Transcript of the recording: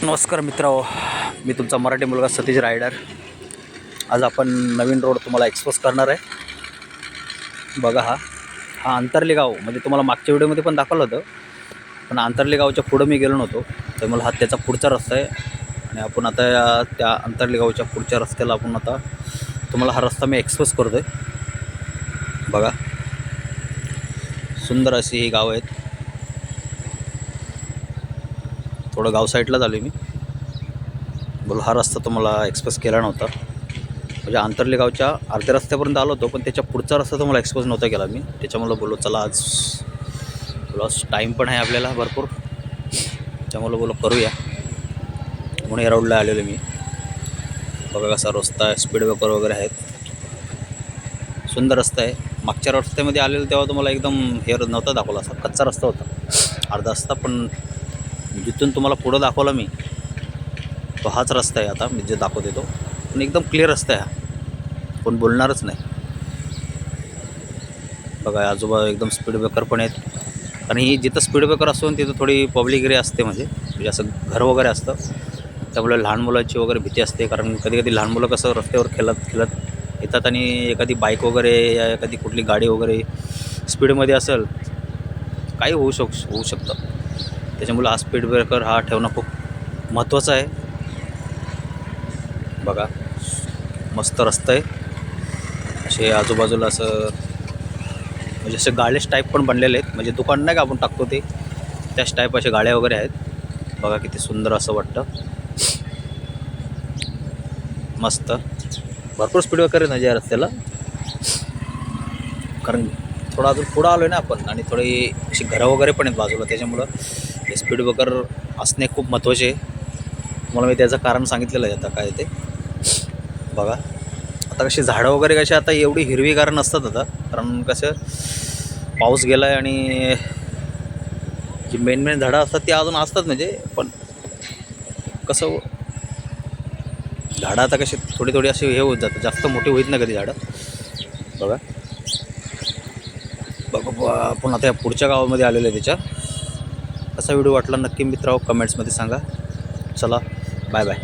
नमस्कार मित्रांनो, मी तुमचा मराठी मुलगा सतीश रायडर. आज आपण नवीन रोड तुम्हाला एक्सपोज करणार आहे. बघा, हा अंतर्ली गाव म्हणजे तुम्हाला मागच्या व्हिडिओमध्ये पण दाखवलं होतं, पण अंतर्ली गावच्या पुढं मी गेलो नव्हतो. त्यामुळे हा त्याचा पुढचा रस्ता आहे आणि आपण आता त्या अंतर्ली गावच्या पुढच्या रस्त्याला आपण आता तुम्हाला हा रस्ता मी एक्सपोज करतो आहे. बघा, सुंदर अशी ही गाव आहेत. थोडं गाव साईडला झालो मी. बोल, हा रस्ता तुम्हाला एक्सप्रेस केला नव्हता, म्हणजे अंतर्ली गावच्या अर्ध्या रस्त्यापर्यंत आलो होतो, पण त्याच्या पुढचा रस्ता तुम्हाला एक्सपोज नव्हता केला मी. त्याच्यामुळं बोलो चला आज टाईम पण आहे आपल्याला भरपूर, त्यामुळं बोलो करूया म्हणून या रोडला आलेलो मी. बघा कसा रस्ता आहे, स्पीड ब्रेकर वगैरे आहेत, सुंदर रस्ता आहे. मागच्या रस्त्यामध्ये आलेलं तेव्हा तुम्हाला एकदम हे नव्हता दाखवला, असा कच्चा रस्ता होता अर्धा रस्ता, पण जिथून तुम्हाला पुढं दाखवला मी तो हाच रस्ता आहे आता मी जे दाखवते तो, पण एकदम क्लिअर रस्ता आहे हा, कोण बोलणारच नाही. बघा आजूबा एकदम स्पीड ब्रेकर पण आहेत, आणि ही जिथं स्पीड ब्रेकर असतो तिथं थोडी पब्लिक एरिया असते, म्हणजे असं घर वगैरे असतं, त्यामुळे लहान मुलांची वगैरे भीती असते. कारण कधी कधी लहान मुलं कसं रस्त्यावर खेळत येतात आणि एखादी बाईक वगैरे या एखादी कुठली गाडी वगैरे स्पीडमध्ये असेल, काही होऊ शकतं. त्याच्यामुळे हा स्पीड ब्रेकर हा ठेवणं खूप महत्त्वाचं आहे. बघा मस्त रस्ता आहे, असे आजूबाजूला असं म्हणजे असे गाळेच टाईप पण बनलेले आहेत, म्हणजे दुकान नाही का आपण टाकतो ते त्याच टाईप असे गाड्या वगैरे आहेत. बघा किती सुंदर असं वाटतं, मस्त. भरपूर स्पीड ब्रेकर आहे ना या रस्त्याला, कारण थोडा अजून पुढं आलो आहे ना आपण, आणि थोडी अशी घरं वगैरे पण आहेत बाजूला, त्याच्यामुळं हे स्पीड ब्रेकर असणे खूप महत्त्वाचे आहे. तुम्हाला मी त्याचं कारण सांगितलेलं आहे आता काय ते. बघा आता कशी झाडं वगैरे कशी आता एवढी हिरवीगार नसतात आता, कारण कसं पाऊस गेला आहे आणि जी मेन झाडं असतात ती अजून असतात, म्हणजे पण कसं झाडं आता कशी थोडी अशी हे होत जातं, जास्त मोठी होईत ना कधी झाडं. बघा आपण आता या पुढच्या गावामध्ये आलेलो आहे. त्याच्या कसा व्हिडिओ वाटला नक्की मित्रांनो कमेंट्समध्ये सांगा. चला बाय बाय.